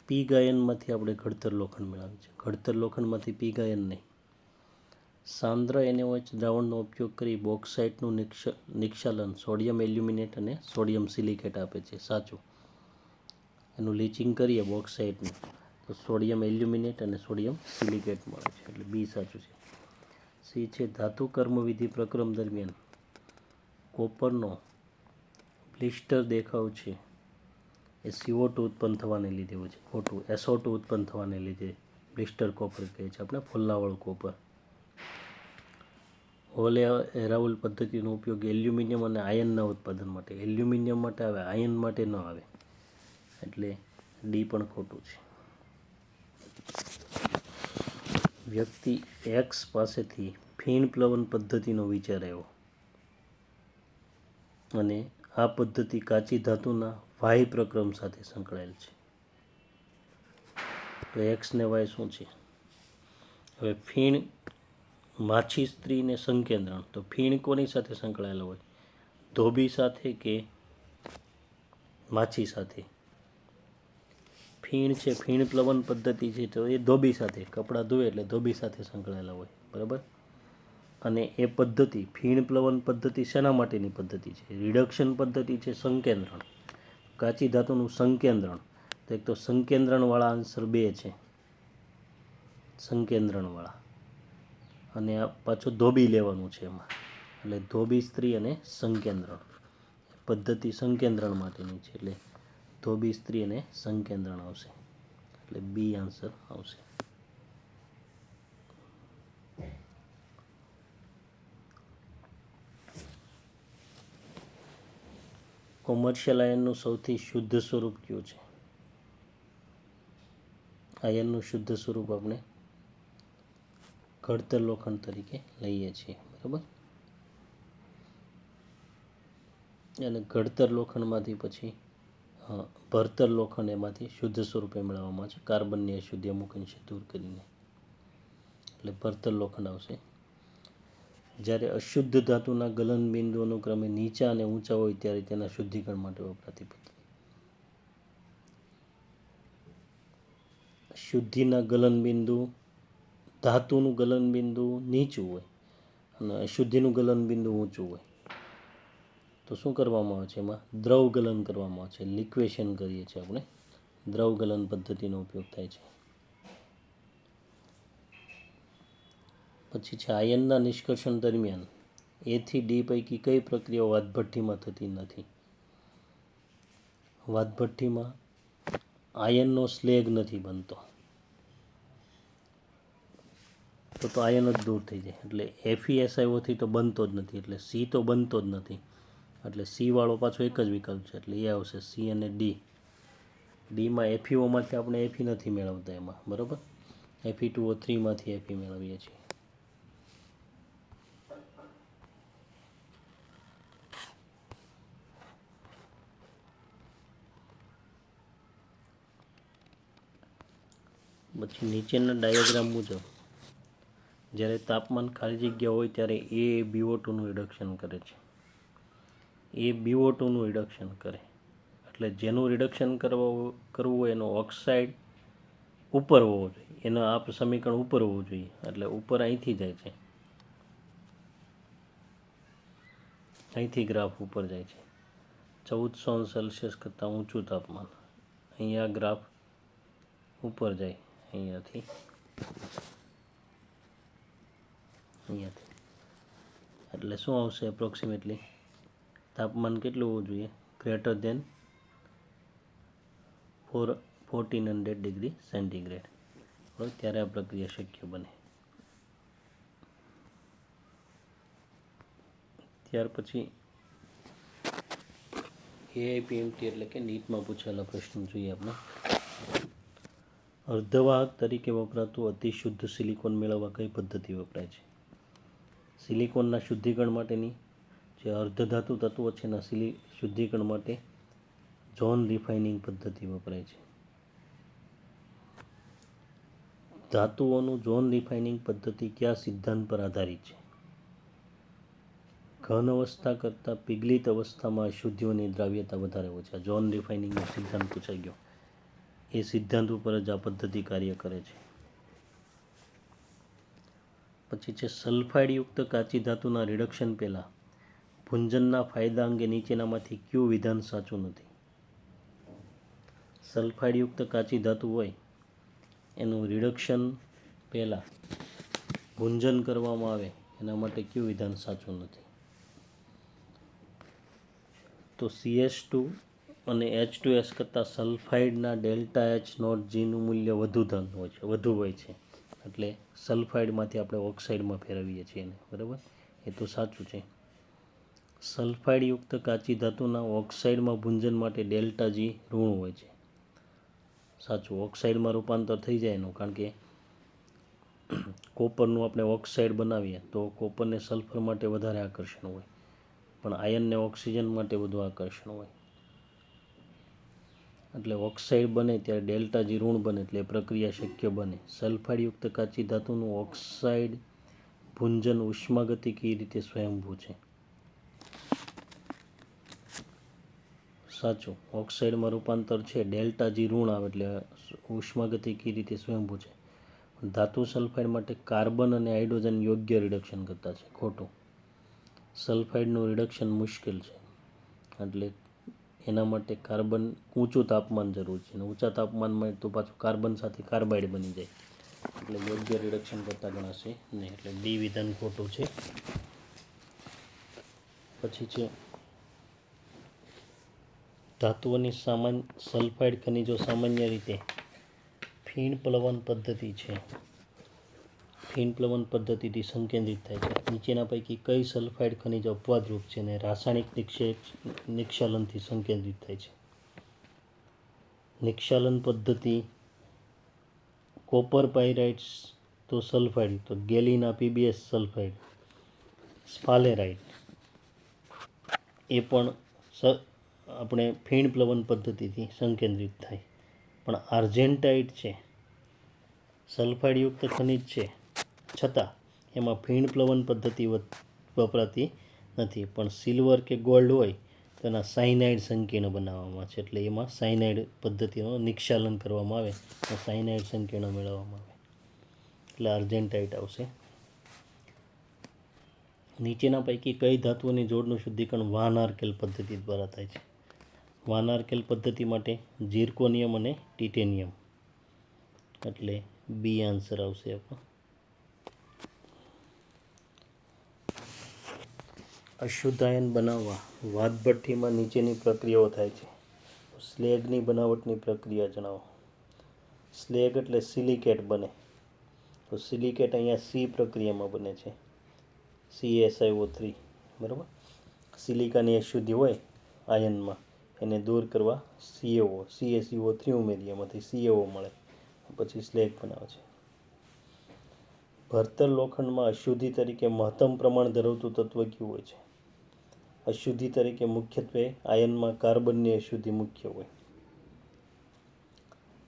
પીગ આયનમાંથી આપણે ઘડતર લોખંડ મેળવીએ છીએ. ઘડતર લોખંડમાંથી પીગ આયન નહીં. સાંદ્ર NaOH દ્રાવણનો ઉપયોગ કરી બોક્સાઇટનું નિક્ષાલન સોડિયમ એલ્યુમિનેટ અને સોડિયમ સિલિકેટ આપે છે. સાચું. એનું લીચિંગ કરીએ બોક્સાઇટનું તો સોડિયમ એલ્યુમિનેટ અને સોડિયમ સિલિકેટ મળે છે. એટલે બી સાચું છે. સી છે ધાતુ કર્મવિધિ પ્રક્રમ દરમિયાન કોપરનો બ્લિસ્ટર દેખાવ છે એ CO2 ઉત્પન્ન થવાને લીધે હોય છે. ખોટું. SO2 ઉત્પન્ન થવાને લીધે બ્લિસ્ટર કોપર કહે છે આપણે, ફોલ્લાવાળું કોપર. હોલ એરાઉલ પદ્ધતિનો ઉપયોગ એલ્યુમિનિયમ અને આયનના ઉત્પાદન માટે, એલ્યુમિનિયમ માટે આવે, આયન માટે ન આવે. એટલે ડી પણ ખોટું છે. વ્યક્તિ એક્સ પાસેથી ફીણ પ્લવન પદ્ધતિનો વિચાર આવ્યો અને આ પદ્ધતિ કાચી ધાતુના વાય પ્રક્રમ સાથે સંકળાયેલ છે. તો એક્સ ને વાય શું છે? હવે ફીણ માછી સ્ત્રીને સંકેન્દ્રણ, તો ફીણ કોની સાથે સંકળાયેલા હોય? ધોબી સાથે કે માછી સાથે? ફીણ છે, ફીણ પ્લવન પદ્ધતિ છે, તો એ ધોબી સાથે, કપડાં ધોવે એટલે ધોબી સાથે સંકળાયેલા હોય, બરાબર. અને એ પદ્ધતિ ફીણ પ્લવન પદ્ધતિ શેના માટેની પદ્ધતિ છે? રિડક્શન પદ્ધતિ છે, સંકેન્દ્રણ. કાચી ધાતુનું સંકેન્દ્રણ, તો એક તો સંકેન્દ્રણવાળા આન્સર 2 છે, સંકેન્દ્રણવાળા. અને આ પાછું ધોબી લેવાનું છે એમાં, એટલે ધોબી સ્ત્રી અને સંકેન્દ્રણ પદ્ધતિ સંકેન્દ્રણ માટેની છે. એટલે ધોબી સ્ત્રી અને સંકેન્દ્રણ આવશે. એટલે બી આન્સર આવશે. કોમર્શિયલ આયનનું સૌથી શુદ્ધ સ્વરૂપ કયું છે? આયનનું શુદ્ધ સ્વરૂપ આપણે ઘડતર લોખંડ તરીકે લઈએ છીએ, બરાબર. અને ઘડતર લોખંડમાંથી પછી ભરતર લોખંડ એમાંથી શુદ્ધ સ્વરૂપે મેળવવામાં આવે છે, કાર્બનની અશુદ્ધિ અમુક અંશે દૂર કરીને. એટલે ભરતર લોખંડ આવશે. જ્યારે અશુદ્ધ ધાતુના ગલન બિંદુ અનુક્રમે નીચા અને ઊંચા હોય ત્યારે તેના શુદ્ધિકરણ માટે વપરાતી પદ્ધતિ. શુદ્ધિના ગલન બિંદુ, ધાતુનું ગલન બિંદુ નીચું હોય અને અશુદ્ધિનું ગલન બિંદુ ઊંચું હોય તો શું કરવામાં આવે છે? એમાં દ્રવ ગલન કરવામાં આવે છે, લિક્વેશન કરીએ છીએ આપણે. દ્રવ ગલન પદ્ધતિનો ઉપયોગ થાય છે. પછી છે આયનના નિષ્કર્ષણ દરમિયાન A થી D પૈકી કઈ પ્રક્રિયાઓ વાદભઠ્ઠીમાં થતી નથી? વાદભઠ્ઠીમાં આયનનો સ્લેગ નથી બનતો, તો આયન જ દૂર થઈ જાય. એટલે FeSiO3 તો બનતો જ નથી, એટલે સી તો બનતો જ નથી. એટલે સી વાળો પાછો એક જ વિકલ્પ છે, એટલે એ આવશે સી અને ડી. ડીમાં FeOમાંથી આપણે Fe નથી મેળવતા એમાં, બરાબર. Fe2O3માંથી Fe મેળવીએ છીએ. પછી નીચેના ડાયાગ્રામ મુજબ જ્યારે તાપમાન ખાલી જગ્યા હોય ત્યારે એ BO2નું રિડક્શન કરે છે. એ BO2નું રિડક્શન કરે એટલે જેનું રિડક્શન કરવું હોય એનો ઓક્સાઇડ ઉપર હોવો જોઈએ, એનો આ સમીકરણ ઉપર હોવું જોઈએ, એટલે ઉપર અહીંથી જાય છે, અહીંથી ગ્રાફ ઉપર જાય છે. 1400 કરતાં ઊંચું તાપમાન, અહીંયા ગ્રાફ ઉપર જાય, અહીંયાથી એટલે શું આવશે? એપ્રોક્સિમેટલી તાપમાન કેટલું હોવું જોઈએ? ગ્રેટર દેન 1400 ડિગ્રી સેન્ટીગ્રેડ હોય ત્યારે આ પ્રક્રિયા શક્ય બને. ત્યાર પછી AIPMT એટલે કે નીટમાં પૂછાયેલા પ્રશ્નો જોઈએ આપણે. અર્ધવાહક તરીકે વપરાતું અતિ શુદ્ધ સિલિકોન મેળવવા કઈ પદ્ધતિ વપરાય છે? સિલિકોનના શુદ્ધિકરણ માટેની જે અર્ધધાતુ તત્વો છે એના શુદ્ધિકરણ માટે ઝોન રિફાઇનિંગ પદ્ધતિ વપરાય છે. ધાતુઓનું ઝોન રિફાઇનિંગ પદ્ધતિ કયા સિદ્ધાંત પર આધારિત છે? ઘન અવસ્થા કરતાં પિઘલિત અવસ્થામાં અશુદ્ધિઓની દ્રાવ્યતા વધારે હોય છે. ઝોન રિફાઇનિંગનો સિદ્ધાંત પૂછાઈ ગયો. એ સિદ્ધાંત ઉપર જ આ પદ્ધતિ કાર્ય કરે છે. પછી છે સલ્ફાઇડયુક્ત કાચી ધાતુના રિડક્શન પહેલાં ભુંજનના ફાયદા અંગે નીચેનામાંથી કયું વિધાન સાચું નથી? સલ્ફાઇડયુક્ત કાચી ધાતુ હોય એનું રિડક્શન પહેલાં ભુંજન કરવામાં આવે એના માટે કયું વિધાન સાચું નથી? તો CS2 અને H2S કરતાં સલ્ફાઇડના ડેલ્ટા H0Gનું મૂલ્ય વધુ હોય છે. એટલે સલ્ફાઇડમાંથી આપણે ઓક્સાઇડમાં ફેરવીએ છીએ એને, બરાબર? એ તો સાચું છે. સલ્ફાઇડયુક્ત કાચી ધાતુના ઓક્સાઇડમાં ભુંજન માટે ડેલ્ટા G ઋણ હોય છે. સાચું, ઓક્સાઇડમાં રૂપાંતર થઈ જાય એનું, કારણ કે કોપરનું આપણે ઓક્સાઇડ બનાવીએ તો કોપરને સલ્ફર માટે વધારે આકર્ષણ હોય, પણ આયનને ઓક્સિજન માટે વધુ આકર્ષણ હોય. એટલે ઓક્સાઇડ બને ત્યારે ડેલ્ટા G ઋણ બને એટલે પ્રક્રિયા શક્ય બને. સલ્ફાઇડયુક્ત કાચી ધાતુનું ઓક્સાઇડ ભુંજન ઉષ્માગતિકીય રીતે સ્વયંભૂ છે. સાચું, ઓક્સાઇડમાં રૂપાંતર છે ડેલ્ટા G ઋણ આવે એટલે ઉષ્માગતિકીય રીતે સ્વયંભૂ છે. ધાતુ સલ્ફાઇડ માટે કાર્બન અને હાઇડ્રોજન યોગ્ય રિડક્શન કરતા છે. ખોટું, સલ્ફાઇડનું રિડક્શન મુશ્કેલ છે, એટલે એના માટે કાર્બન ઊંચું તાપમાન જરૂર છે, અને ઊંચા તાપમાનમાં તો પાછું કાર્બન સાથે કાર્બાઇડ બની જાય, એટલે યોગ્ય રિડક્શન કરતાં ગણાશે નહીં, એટલે ડી વિધાન ખોટું છે. પછી છે ધાતુઓની સલ્ફાઇડ ખનિજો સામાન્ય રીતે ફીણ પ્લવન પદ્ધતિ છે. ફીણ પ્લવન પદ્ધતિથી સંકેન્દ્રિત થાય છે. નીચેના પૈકી કઈ સલ્ફાઇડ ખનિજ અપવાદરૂપ છે અને રાસાયણિક નિક્ષાલનથી સંકેન્દ્રિત થાય છે? નિક્ષાલન પદ્ધતિ કોપર પાયરાઇટ્સ તો સલ્ફાઇડ, તો ગેલિના PbS સલ્ફાઇડ, સ્ફાલેરાઇટ એ પણ આપણે ફીણ પ્લવન પદ્ધતિથી સંકેન્દ્રિત થાય. પણ આર્જેન્ટાઇટ છે, સલ્ફાઇડયુક્ત ખનિજ છે, છતાં એમાં ફીણ પ્લવન પદ્ધતિ વપરાતી નથી. પણ સિલ્વર કે ગોલ્ડ હોય તો એના સાયનાઇડ સંકીર્ણ બનાવવામાં છે, એટલે એમાં સાયનાઇડ પદ્ધતિનો નિક્ષાલન કરવામાં આવે તો સાયનાઇડ સંકીર્ણ મેળવવામાં આવે, એટલે આર્જેન્ટાઇટ આવશે. નીચેના પૈકી કઈ ધાતુઓની જોડનું શુદ્ધિકરણ વાન આર્કેલ પદ્ધતિ દ્વારા થાય છે? વાન આર્કેલ પદ્ધતિ માટે ઝિર્કોનિયમ અને ટિટેનિયમ, એટલે બી આન્સર આવશે આપણો. અશુદ્ધ આયન બનાવવા વાદભઠ્ઠીમાં નીચેની પ્રક્રિયાઓ થાય છે. સ્લેગની બનાવટની પ્રક્રિયા જણાવો. સ્લેગ એટલે સિલિકેટ બને, તો સિલિકેટ અહીંયા C પ્રક્રિયામાં બને છે, CaSiO3, બરાબર? સિલિકાની અશુદ્ધિ હોય આયનમાં એને દૂર કરવા CaCO3 ઉમેરીએ, એમાંથી CaO મળે, પછી સ્લેગ બનાવે છે. ભરતર લોખંડમાં અશુદ્ધિ તરીકે મહત્તમ પ્રમાણ ધરાવતું તત્વ કયું હોય છે? અશુદ્ધિ તરીકે મુખ્યત્વે આયનમાં કાર્બનની અશુદ્ધિ મુખ્ય હોય.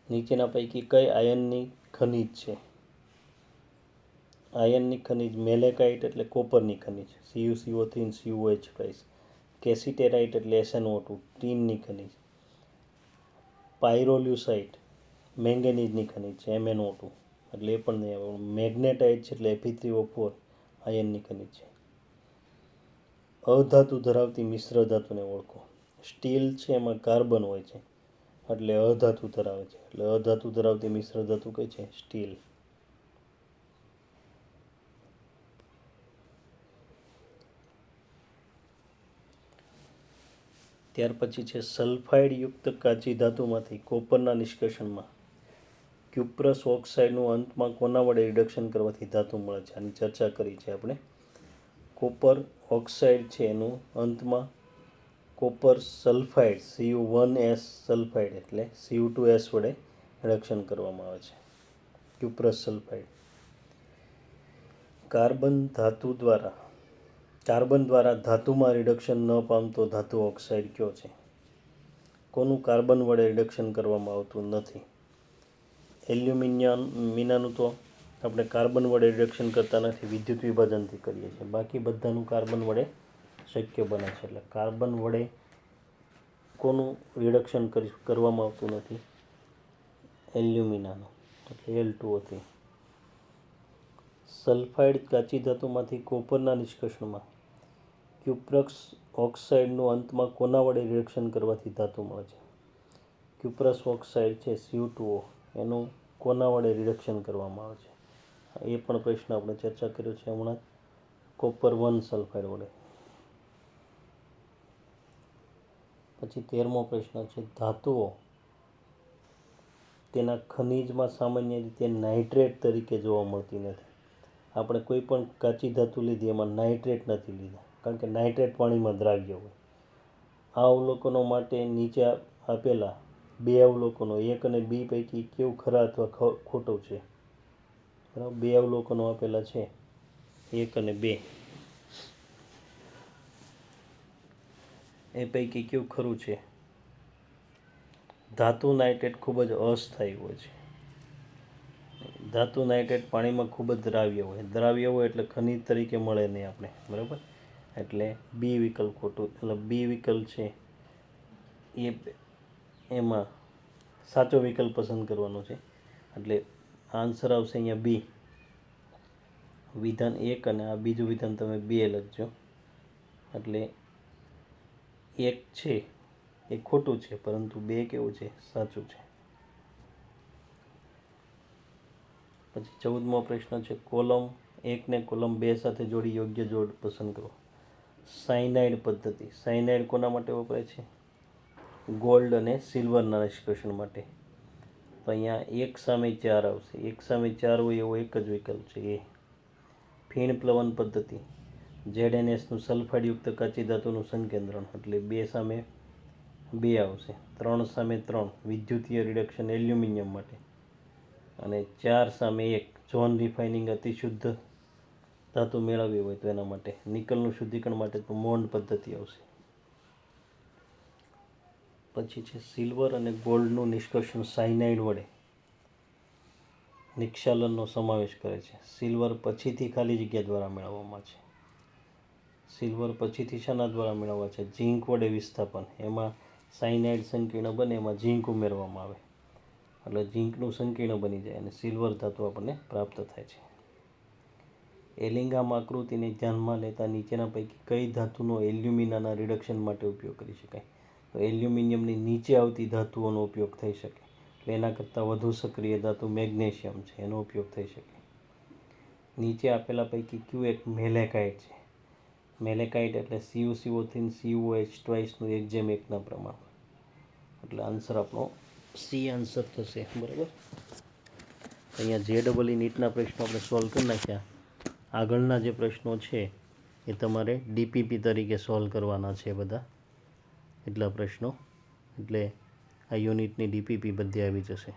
નીચેના પૈકી કઈ આયનની ખનિજ છે. આયર્નની ખનિજ મેલેકાઇટ એટલે કોપરની ખનિજ CuCO3 CuH5. કેસિટેરાઇટ એટલે SnO2 ટીનની ખનિજ. પાયરોલ્યુસાઇટ મેંગેનીઝની ખનિજ છે MnO2 એટલે એ પણ નહીં આવે. મેગ્નેટાઇટ છે એટલે Fe3O4 આયર્નની ખનિજ છે. અધાતુ ધરાવતી મિશ્ર ધાતુને ઓળખો. સ્ટીલ છે એમાં કાર્બન હોય છે એટલે અધાતુ ધરાવે છે, એટલે અધાતુ ધરાવતી મિશ્ર ધાતુ કઈ છે? સ્ટીલ. ત્યાર પછી છે સલ્ફાઇડ યુક્ત કાચી ધાતુમાંથી કોપરના નિષ્કર્ષણમાં ક્યુપ્રસ ઓક્સાઇડનું અંતમાં કોના વડે રિડક્શન કરવાથી ધાતુ મળે છે? આની ચર્ચા કરી છે આપણે. કોપર ઓક્સાઇડ છે એનું અંતમાં કોપર સલ્ફાઇડ Cu1s સલ્ફાઇડ એટલે Cu2s વડે રિડક્શન કરવામાં આવે છે. Cuprous sulphide. કાર્બન દ્વારા ધાતુમાં રિડક્શન ન પામતો ધાતુ ઓક્સાઇડ કયો છે? કોનું કાર્બન વડે રિડક્શન કરવામાં આવતું નથી? એલ્યુમિનિયમનું તો આપણે કાર્બન વડે રિડક્શન કરતા નથી, વિદ્યુત વિભાજનથી કરીએ છીએ. બાકી બધાનું કાર્બન વડે શક્ય બને છે. એટલે કાર્બન વડે કોનું રિડક્શન કરવામાં આવતું નથી? એલ્યુમિનાનું એટલે Al2O3. સલ્ફાઇડ કાચી ધાતુમાંથી કોપરના નિષ્કર્ષણમાં ક્યુપ્રસ ઓક્સાઇડનું અંતમાં કોના વડે રિડક્શન કરવાથી ધાતુ મળે છે? ક્યુપ્રસ ઓક્સાઇડ છે Cu2O એનું કોના વડે રિડક્શન કરવામાં આવે છે? એ પણ પ્રશ્ન આપણે ચર્ચા કર્યો છે હમણાં. કોપર 1 સલ્ફાઇડ વડે. પછી 13મો પ્રશ્ન છે ધાતુઓ તેના ખનિજમાં સામાન્ય રીતે નાઇટ્રેટ તરીકે જોવા મળતી નથી. આપણે કોઈ પણ કાચી ધાતુ લીધી એમાં નાઇટ્રેટ નથી લીધા, કારણ કે નાઇટ્રેટ પાણીમાં દ્રાવ્ય હોય. આ અવલોકનો માટે નીચે આપેલા બે અવલોકનો 1 અને 2 પૈકી કેવું ખરા અથવા ખોટું છે? બરાબર, બે અવલોકનો આપેલા છે 1 અને 2. એ પૈકી કયું ખરું છે? ધાતુ નાઇટ્રેટ ખૂબ જ અસ્થાયી હોય છે. ધાતુ નાઇટ્રેટ પાણીમાં ખૂબ જ દ્રાવ્ય હોય. દ્રાવ્ય હોય એટલે ખનિજ તરીકે મળે નહીં આપણે, બરાબર. એટલે બી વિકલ્પ ખોટું. એટલે બી વિકલ્પ છે એમાં સાચો વિકલ્પ પસંદ કરવાનો છે. એટલે આન્સર આવશે અહીંયા બી. વિધાન 1 અને આ બીજું વિધાન તમે 2 લખજો. એટલે 1 છે એ ખોટું છે, પરંતુ 2 કેવું છે? સાચું છે. પછી 14મો પ્રશ્ન છે કોલમ 1 ને કોલમ 2 સાથે જોડી યોગ્ય જોડ પસંદ કરો. સાયનાઇડ પદ્ધતિ. સાયનાઇડ કોના માટે વપરાય છે? ગોલ્ડ અને સિલ્વરના નિષ્કર્ષણ માટે. તો અહીંયા 1 સામે 4 આવશે. 1 સામે 4 હોય એવો એક જ વિકલ્પ છે એ. ફીણ પ્લવન પદ્ધતિ. ZnSનું સલ્ફાઇડયુક્ત કાચી ધાતુનું સંકેન્દ્રણ એટલે 2 સામે 2 આવશે. 3 સામે 3 વિદ્યુતીય રિડક્શન એલ્યુમિનિયમ માટે. અને 4 સામે 1 ઝોન રિફાઇનિંગ અતિશુદ્ધ ધાતુ મેળવવી હોય તો એના માટે. નિકલનું શુદ્ધિકરણ માટે તો મોન્ડ પદ્ધતિ આવશે. પછી છે સિલ્વર અને ગોલ્ડનું નિષ્કર્ષણ સાયનાઇડ વડે નિક્ષાલનનો સમાવેશ કરે છે. સિલ્વર પછીથી ખાલી જગ્યા દ્વારા મેળવવામાં છે. સિલ્વર પછીથી શાના દ્વારા મેળવવા છે? ઝીંક વડે વિસ્થાપન. એમાં સાયનાઇડ સંકીર્ણ બને એમાં ઝીંક ઉમેરવામાં આવે એટલે ઝીંકનું સંકીર્ણ બની જાય અને સિલ્વર ધાતુ આપણને પ્રાપ્ત થાય છે. એલિંગામ આકૃતિને ધ્યાનમાં લેતા નીચેના પૈકી કઈ ધાતુનો એલ્યુમિનાના રિડક્શન માટે ઉપયોગ કરી શકાય? તો એલ્યુમિનિયમની નીચે આવતી ધાતુઓનો ઉપયોગ થઈ શકે. એટલે એના કરતાં વધુ સક્રિય ધાતુ મેગ્નેશિયમ છે, એનો ઉપયોગ થઈ શકે. નીચે આપેલા પૈકી કયું એક મેલેકાઇટ છે? મેલેકાઇટ એટલે CuCO3 CuH2 1:1 પ્રમાણ. એટલે આન્સર આપણો સી આન્સર થશે, બરાબર. અહીંયા JEE નીટના પ્રશ્નો આપણે સોલ્વ કરી નાખ્યા. આગળના જે પ્રશ્નો છે એ તમારે DPP તરીકે સોલ્વ કરવાના છે બધા એટલા પ્રશ્નો. એટલે આ યુનિટની DPP બધી આવી જશે.